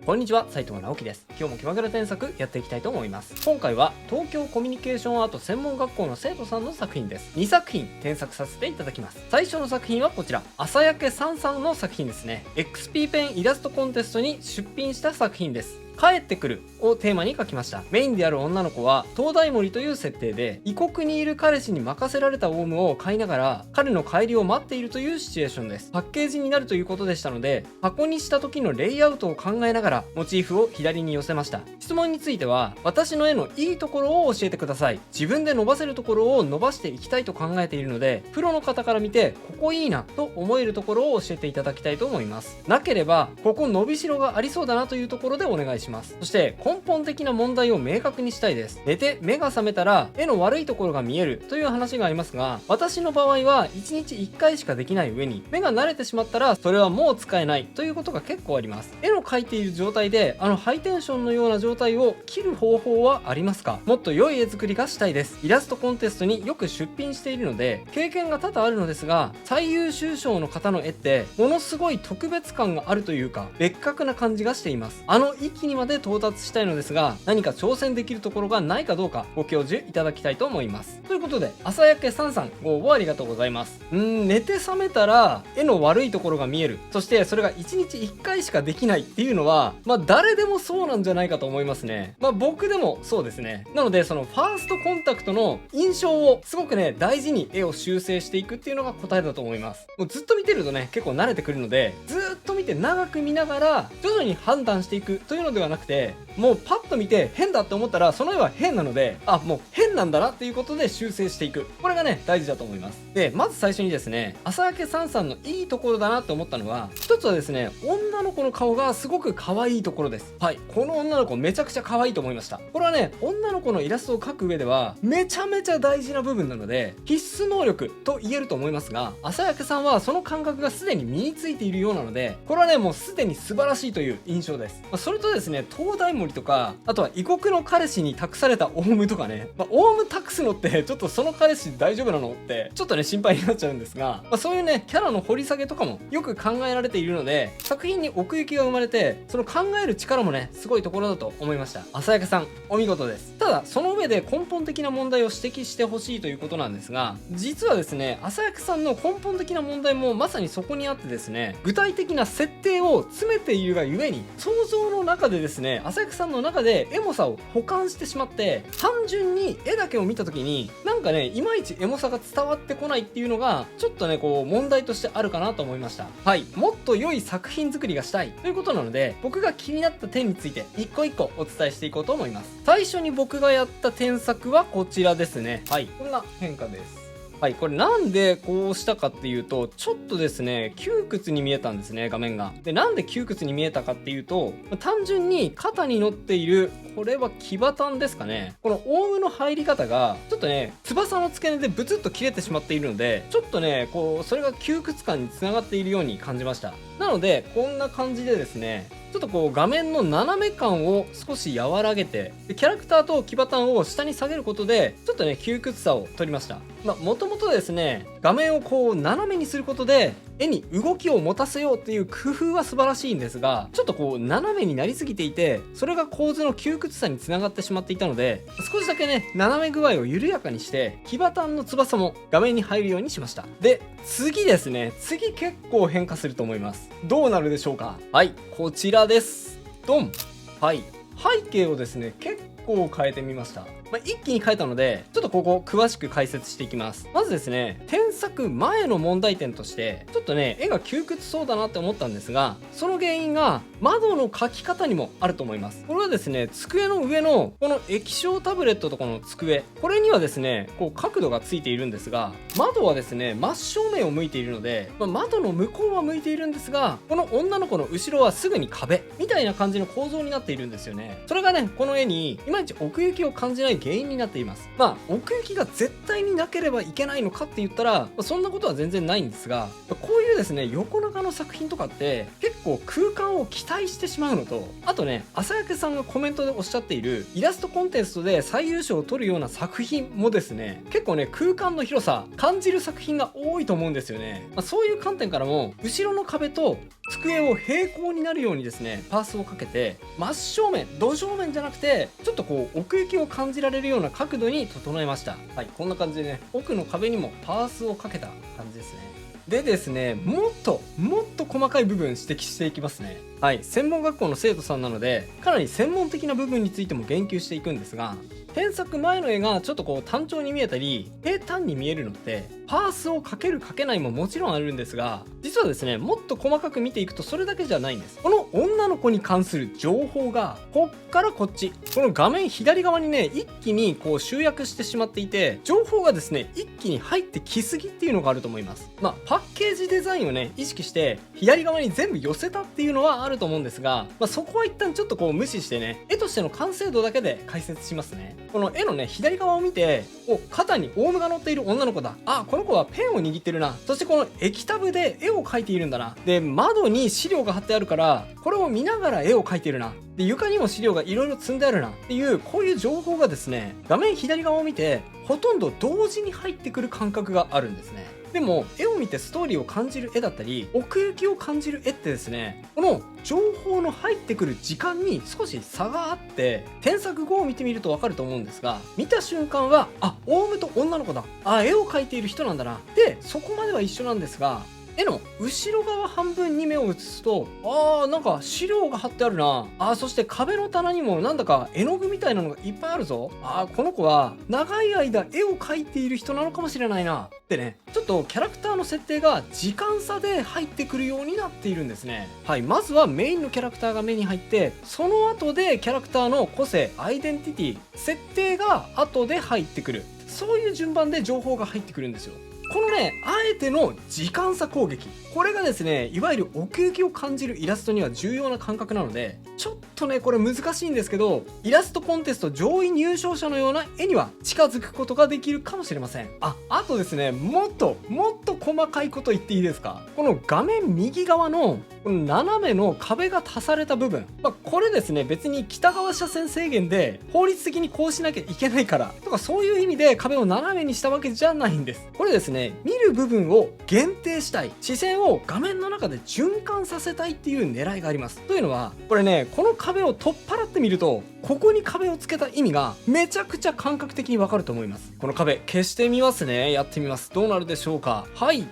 こんにちは、斉藤直樹です。今日も気まぐれ添削やっていきたいと思います。今回は東京コミュニケーションアート専門学校の生徒さんの作品です。2作品添削させていただきます。最初の作品はこちら、朝焼けさんさんの作品ですね。XP ペンイラストコンテストに出品した作品です。帰ってくるをテーマに書きました。メインである女の子は東大森という設定で、異国にいる彼氏に任せられたオウムを買いながら彼の帰りを待っているというシチュエーションです。パッケージになるということでしたので、箱にした時のレイアウトを考えながらモチーフを左に寄せました。質問については、私の絵のいいところを教えてください。自分で伸ばせるところを伸ばしていきたいと考えているので、プロの方から見てここいいなと思えるところを教えていただきたいと思います。なければここ伸びしろがありそうだなというところでお願いします。そして根本的な問題を明確にしたいです。寝て目が覚めたら絵の悪いところが見えるという話がありますが、私の場合は1日1回しかできない上に、目が慣れてしまったらそれはもう使えないということが結構あります。絵の描いている状態でハイテンションのような状態を切る方法はありますか？もっと良い絵作りがしたいです。イラストコンテストによく出品しているので経験が多々あるのですが、最優秀賞の方の絵ってものすごい特別感があるというか、別格な感じがしています。域にまで到達したいのですが、何か挑戦できるところがないかどうかご教授いただきたいと思います。ということで、朝焼けさんさんご応募ありがとうございます。寝て覚めたら絵の悪いところが見える、そしてそれが1日1回しかできないっていうのは、誰でもそうなんじゃないかと思いますね。僕でもそうですね。なのでそのファーストコンタクトの印象をすごくね、大事に絵を修正していくっていうのが答えだと思います。もうずっと見てるとね、結構慣れてくるので、ずっと見て長く見ながら徐々に判断していくというのではなくて、もうパッと見て変だって思ったらその絵は変なので、もう変なんだなっていうことで修正していく、これがね大事だと思います。で、まず最初にですね、朝焼けさんさんのいいところだなって思ったのは、一つはですね、女の子の顔がすごく可愛いところです。はい、この女の子めちゃくちゃ可愛いと思いました。これはね、女の子のイラストを描く上ではめちゃめちゃ大事な部分なので必須能力と言えると思いますが、朝焼けさんはその感覚がすでに身についているようなので、これはねもうすでに素晴らしいという印象です。それとですね、東大森とか、あとは異国の彼氏に託されたオウムとかね、オウム託すのってちょっとその彼氏大丈夫なのってちょっとね心配になっちゃうんですが、そういうねキャラの掘り下げとかもよく考えられているので、作品に奥行きが生まれて、その考える力もねすごいところだと思いました。朝焼けさんお見事です。ただその上で根本的な問題を指摘してほしいということなんですが、実はですね、朝焼けさんの根本的な問題もまさにそこにあってですね、具体的な設定を詰めているがゆえに、想像の中でですね、朝焼けさんの中でエモさを補完してしまって、単純に絵だけを見た時になんかねいまいちエモさが伝わってこないっていうのがちょっとねこう問題としてあるかなと思いました。はい、もっと良い作品作りがしたいということなので、僕が気になった点について一個一個お伝えしていこうと思います。最初に僕がやった添削はこちらですね。はい、こんな変化です。はい、これなんでこうしたかっていうと、ちょっとですね窮屈に見えたんですね、画面が。で、なんで窮屈に見えたかっていうと、単純に肩に乗っている、これは騎馬譚ですかね、このオウムの入り方がちょっとね翼の付け根でブツッと切れてしまっているので、ちょっとねこうそれが窮屈感につながっているように感じました。なのでこんな感じでですね、ちょっとこう画面の斜め感を少し和らげて、でキャラクターと騎馬譚を下に下げることでちょっとね窮屈さを取りました。もともとですね、画面をこう斜めにすることで絵に動きを持たせようっていう工夫は素晴らしいんですが、ちょっとこう斜めになりすぎていて、それが構図の窮屈さにつながってしまっていたので、少しだけね斜め具合を緩やかにして騎馬譚の翼も画面に入るようにしました。で、次ですね、次結構変化すると思います。どうなるでしょうか。はい、こちらです。ドン。はい、背景をですね結構変えてみました。一気に変えたので、ちょっとここ詳しく解説していきます。まずですね、添削前の問題点として、ちょっとね絵が窮屈そうだなって思ったんですが、その原因が窓の描き方にもあると思います。これはですね、机の上のこの液晶タブレットとこの机、これにはですねこう角度がついているんですが、窓はですね真正面を向いているので、窓の向こうは向いているんですが、この女の子の後ろはすぐに壁みたいな感じの構造になっているんですよね。それがねこの絵にいまいち奥行きを感じない原因になっています。奥行きが絶対になければいけないのかって言ったら、そんなことは全然ないんですが、こういうですね横長の作品とかって結構空間を期待してしまうのと、あとね朝焼さんがコメントでおっしゃっているイラストコンテストで最優秀を取るような作品もですね、結構ね空間の広さ感じる作品が多いと思うんですよね。そういう観点からも後ろの壁と机を平行になるようにですねパースをかけて、真正面土正面じゃなくてちょっとこう奥行きを感じられるような角度に整えました。はい、こんな感じでね奥の壁にもパースをかけた感じですね。でですね、もっと細かい部分指摘していきますね。はい、専門学校の生徒さんなのでかなり専門的な部分についても言及していくんですが、添削前の絵がちょっとこう単調に見えたり平坦に見えるのってパースをかけるかけないももちろんあるんですが、実はですねもっと細かく見ていくとそれだけじゃないんです。この女の子に関する情報がこっからこっち、この画面左側にね一気にこう集約してしまっていて、情報がですね一気に入ってきすぎっていうのがあると思います。パッケージデザインをね意識して左側に全部寄せたっていうのはあると思うんですが、そこは一旦ちょっとこう無視してね絵としての完成度だけで解説しますね。この絵のね左側を見て、肩にオウムが乗っている女の子だ、この子はペンを握ってるな、そしてこの液タブで絵を描いているんだな、で窓に資料が貼ってあるからこれを見ながら絵を描いているな、で床にも資料がいろいろ積んであるなっていう、こういう情報がですね画面左側を見てほとんど同時に入ってくる感覚があるんですね。でも絵を見てストーリーを感じる絵だったり奥行きを感じる絵ってですね、この情報の入ってくる時間に少し差があって、添削後を見てみると分かると思うんですが、見た瞬間はオウムと女の子だ、絵を描いている人なんだな、でそこまでは一緒なんですが、絵の後ろ側半分に目を移すと、なんか資料が貼ってあるな、そして壁の棚にもなんだか絵の具みたいなのがいっぱいあるぞ、この子は長い間絵を描いている人なのかもしれないなってね、ちょっとキャラクターの設定が時間差で入ってくるようになっているんですね。はい、まずはメインのキャラクターが目に入って、その後でキャラクターの個性、アイデンティティ、設定が後で入ってくる、そういう順番で情報が入ってくるんですよ。このねあえての時間差攻撃、これがですねいわゆる奥行きを感じるイラストには重要な感覚なので、ちょっとねこれ難しいんですけど、イラストコンテスト上位入賞者のような絵には近づくことができるかもしれません。あとですね、もっと細かいこと言っていいですか。この画面右側のこの斜めの壁が足された部分、これですね別に北側車線制限で法律的にこうしなきゃいけないからとかそういう意味で壁を斜めにしたわけじゃないんです。これですね見る部分を限定したい、視線を画面の中で循環させたいっていう狙いがあります。というのはこれね、この壁を取っ払ってみるとここに壁をつけた意味がめちゃくちゃ感覚的にわかると思います。この壁消してみますね。やってみます。どうなるでしょうか。はい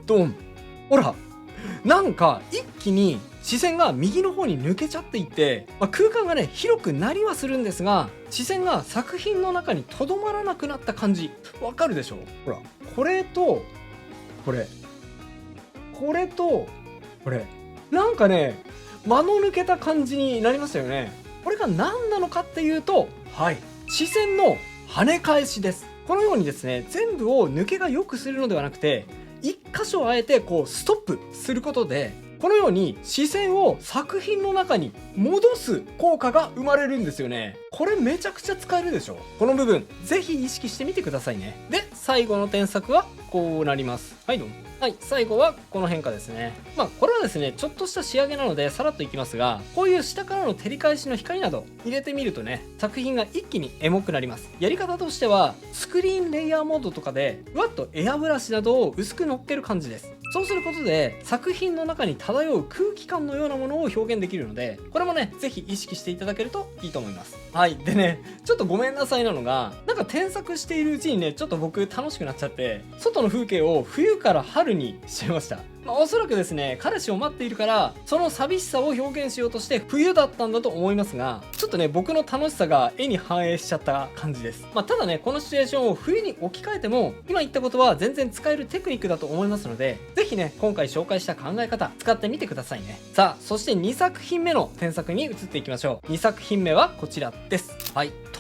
ドン。ほらなんか一気に視線が右の方に抜けちゃっていって、空間がね広くなりはするんですが、視線が作品の中にとどまらなくなった感じわかるでしょ。ほらこれとこれ、これとこれ、なんかね間の抜けた感じになりましたよね。これが何なのかっていうと、視線の跳ね返しです。このようにですね全部を抜けが良くするのではなくて、一箇所あえてこうストップすることで、このように視線を作品の中に戻す効果が生まれるんですよね。これめちゃくちゃ使えるでしょ。この部分ぜひ意識してみてくださいね。で最後の添削はこうなります。はいどうも。最後はこの変化ですね。これはですねちょっとした仕上げなのでさらっといきますが、こういう下からの照り返しの光など入れてみるとね作品が一気にエモくなります。やり方としてはスクリーンレイヤーモードとかでふわっとエアブラシなどを薄く乗っける感じです。そうすることで作品の中に漂う空気感のようなものを表現できるので、これもねぜひ意識していただけるといいと思います。でねちょっとごめんなさいなのが、なんか添削しているうちにねちょっと僕楽しくなっちゃって外の風景を冬から春にしちゃいました。おそらくですね彼氏を待っているからその寂しさを表現しようとして冬だったんだと思いますが、ちょっとね僕の楽しさが絵に反映しちゃった感じです。ただねこのシチュエーションを冬に置き換えても今言ったことは全然使えるテクニックだと思いますので、ぜひね今回紹介した考え方使ってみてくださいね。さあそして2作品目の添削に移っていきましょう。2作品目はこちらです。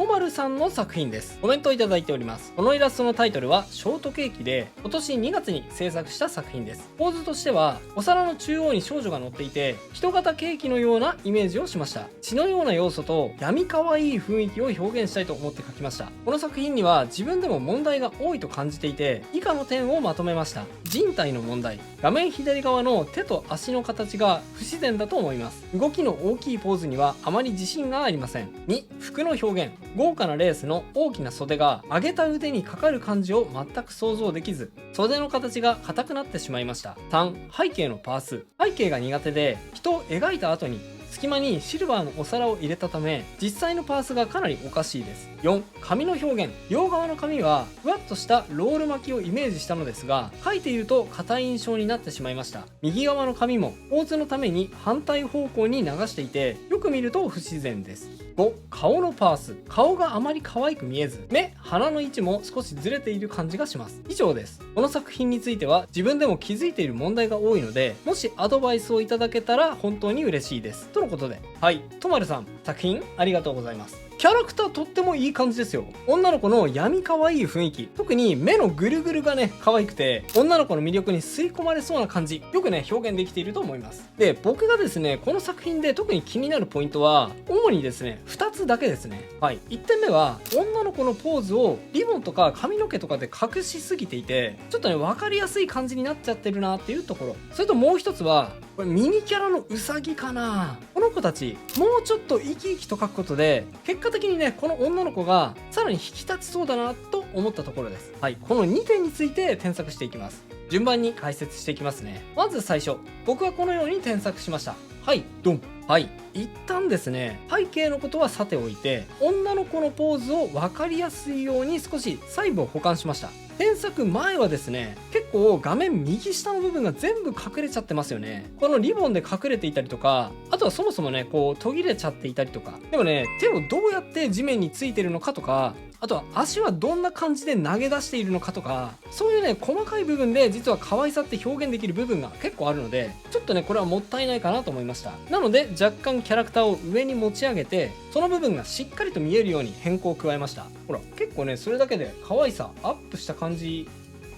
とまるさんの作品です。コメントをいただいております。このイラストのタイトルはショートケーキで、今年2月に制作した作品です。構図としてはお皿の中央に少女が乗っていて、人型ケーキのようなイメージをしました。血のような要素と闇かわいい雰囲気を表現したいと思って描きました。この作品には自分でも問題が多いと感じていて、以下の点をまとめました。人体の問題。画面左側の手と足の形が不自然だと思います。動きの大きいポーズにはあまり自信がありません。2、服の表現。豪華なレースの大きな袖が上げた腕にかかる感じを全く想像できず、袖の形が硬くなってしまいました。3、背景のパース。背景が苦手で、人を描いた後に隙間にシルバーのお皿を入れたため、実際のパースがかなりおかしいです。4、紙の表現。両側の紙はふわっとしたロール巻きをイメージしたのですが、書いていると硬い印象になってしまいました。右側の紙も構図のために反対方向に流していて、よく見ると不自然です。5、顔のパース。顔があまり可愛く見えず、目、鼻の位置も少しずれている感じがします。以上です。この作品については自分でも気づいている問題が多いので、もしアドバイスをいただけたら本当に嬉しいです。とのことで、はい、とまるさん、作品ありがとうございます。キャラクターとってもいい感じですよ。女の子の闇可愛い雰囲気。特に目のぐるぐるがね、可愛くて、女の子の魅力に吸い込まれそうな感じ。よくね、表現できていると思います。で、僕がですね、この作品で特に気になるポイントは、主にですね、2つだけですね。はい。1点目は、女の子のポーズをリボンとか髪の毛とかで隠しすぎていて、ちょっとね、分かりやすい感じになっちゃってるなっていうところ。それともう1つは、これミニキャラのウサギかな。この子たちもうちょっと生き生きと描くことで結果的にねこの女の子がさらに引き立ちそうだなと思ったところです。はい、この2点について添削していきます。順番に解説していきますね。まず最初、僕はこのように添削しました。はいドン。はい、一旦ですね、背景のことはさておいて、女の子のポーズを分かりやすいように少し細部を補完しました。添削前はですね、結構画面右下の部分が全部隠れちゃってますよね。このリボンで隠れていたりとか、あとはそもそもねこう途切れちゃっていたりとか、でもね手をどうやって地面についてるのかとか、あとは足はどんな感じで投げ出しているのかとか、そういうね細かい部分で実は可愛さって表現できる部分が結構あるので、ちょっとねこれはもったいないかなと思いました。なので若干キャラクターを上に持ち上げて、その部分がしっかりと見えるように変更を加えました。ほら結構ねそれだけで可愛さアップした感じ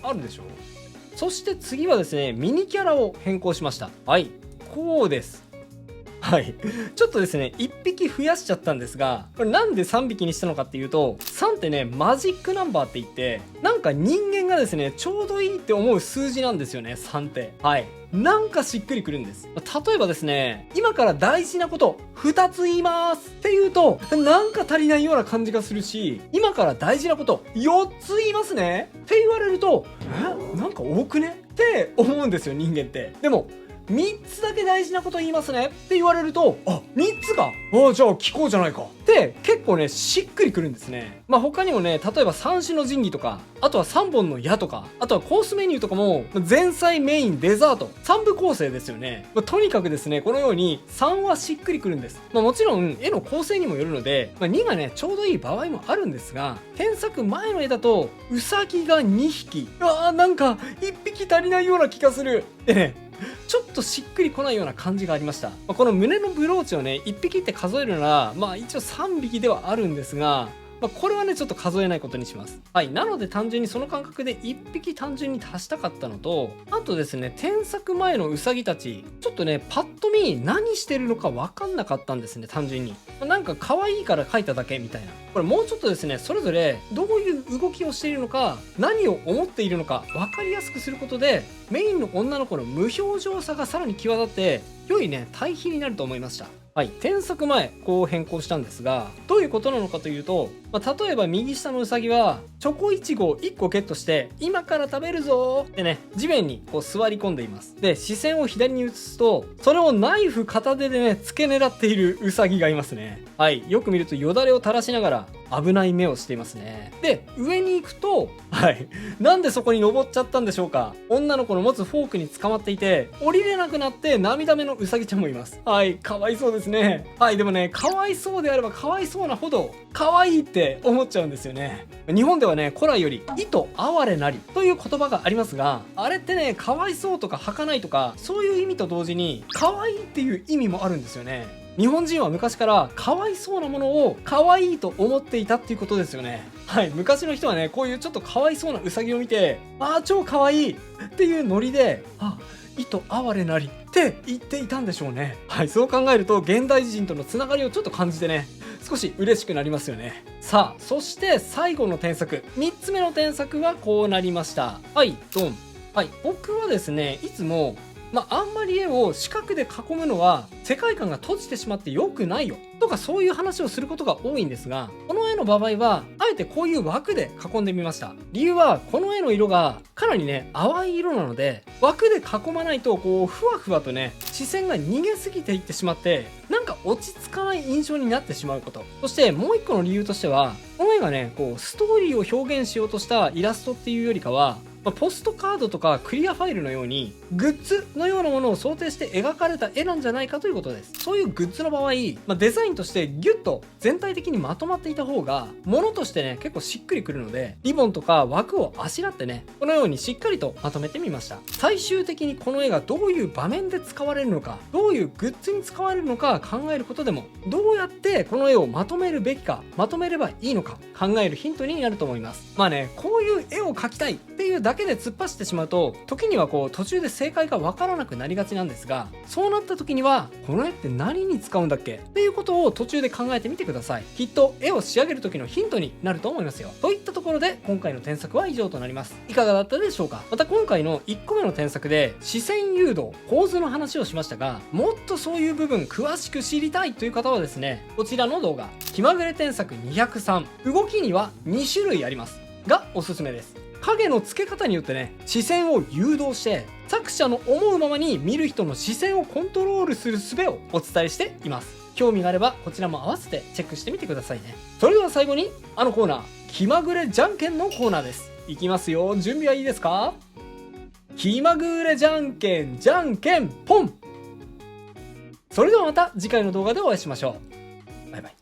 あるでしょ。そして次はですね、ミニキャラを変更しました。はい、こうです。はい。ちょっとですね、1匹増やしちゃったんですが、これなんで3匹にしたのかっていうと、3ってね、マジックナンバーって言って、なんか人間がですね、ちょうどいいって思う数字なんですよね、3って。はい。なんかしっくりくるんです。例えばですね、今から大事なこと2つ言いますって言うと、なんか足りないような感じがするし、今から大事なこと4つ言いますねって言われると、なんか多くねって思うんですよ、人間って。でも、3つだけ大事なこと言いますねって言われると、あ、3つか、じゃあ聞こうじゃないかって結構ねしっくりくるんですね。他にもね、例えば三種の神器とか、あとは3本の矢とか、あとはコースメニューとかも前菜メインデザート3部構成ですよね。とにかくですねこのように3はしっくりくるんです。もちろん絵の構成にもよるので、2がねちょうどいい場合もあるんですが、添削前の絵だとウサギが2匹、なんか1匹足りないような気がするでね、ちょっとしっくりこないような感じがありました。この胸のブローチをね1匹って数えるなら、一応3匹ではあるんですが、これはねちょっと数えないことにします。はい、なので単純にその感覚で1匹単純に足したかったのと、あとですね、添削前のウサギたちちょっとねパッと見何してるのか分かんなかったんですね。単純になんか可愛いから描いただけみたいな。これもうちょっとですね、それぞれどういう動きをしているのか、何を思っているのか分かりやすくすることで、メインの女の子の無表情さがさらに際立って良いね対比になると思いました。はい、添削前こう変更したんですが、どういうことなのかというと、例えば右下のウサギはチョコイチゴを1個ゲットして今から食べるぞーってね地面にこう座り込んでいます。で視線を左に移すと、それをナイフ片手でね付け狙っているウサギがいますね。はい、よく見るとよだれを垂らしながら危ない目をしていますね。で上に行くと、はい、なんでそこに登っちゃったんでしょうか。女の子の持つフォークに捕まっていて降りれなくなって涙目のウサギちゃんもいます。はい、かわいそうですね。はい、でもねかわいそうであればかわいそうなほど可愛いって思っちゃうんですよね。日本ではね古来より「意と哀れなり」という言葉がありますが、あれってねかわいそうとか儚いとかそういう意味と同時に可愛いっていう意味もあるんですよね。日本人は昔からかわいそうなものを可愛いと思っていたっていうことですよね。はい、昔の人はね、こういうちょっとかわいそうなウサギを見て、ああ超かわいいっていうノリで、あ、意と哀れなりって言っていたんでしょうね。はい、そう考えると現代人とのつながりをちょっと感じてね、少し嬉しくなりますよね。さあ、そして最後の添削、3つ目の添削はこうなりました。はい、ドン。はい、僕はですね、いつもあんまり絵を四角で囲むのは世界観が閉じてしまって良くないよとか、そういう話をすることが多いんですが、この絵の場合はあえてこういう枠で囲んでみました。理由はこの絵の色がかなりね淡い色なので、枠で囲まないとこうふわふわとね視線が逃げすぎていってしまって、なんか落ち着かない印象になってしまうこと。そしてもう一個の理由としては、この絵がねこうストーリーを表現しようとしたイラストっていうよりかは、ポストカードとかクリアファイルのようにグッズのようなものを想定して描かれた絵なんじゃないかということです。そういうグッズの場合、デザインとしてギュッと全体的にまとまっていた方が物としてね結構しっくりくるので、リボンとか枠をあしらってねこのようにしっかりとまとめてみました。最終的にこの絵がどういう場面で使われるのか、どういうグッズに使われるのか考えることでも、どうやってこの絵をまとめるべきか、まとめればいいのか考えるヒントになると思います。こういう絵を描きたいっていうだけで突っ走ってしまうと、時にはこう途中で正解がわからなくなりがちなんですが、そうなった時にはこの絵って何に使うんだっけっていうことを途中で考えてみてください。きっと絵を仕上げる時のヒントになると思いますよ。といったところで今回の添削は以上となります。いかがだったでしょうか。また今回の1個目の添削で視線誘導、構図の話をしましたが、もっとそういう部分詳しく知りたいという方はですね、こちらの動画気まぐれ添削203、動きには2種類ありますがおすすめです。影の付け方によってね視線を誘導して作者の思うままに見る人の視線をコントロールする術をお伝えしています。興味があればこちらも合わせてチェックしてみてくださいね。それでは最後にあのコーナー、気まぐれじゃんけんのコーナーです。いきますよ、準備はいいですか。気まぐれじゃんけんじゃんけんポン。それではまた次回の動画でお会いしましょう。バイバイ。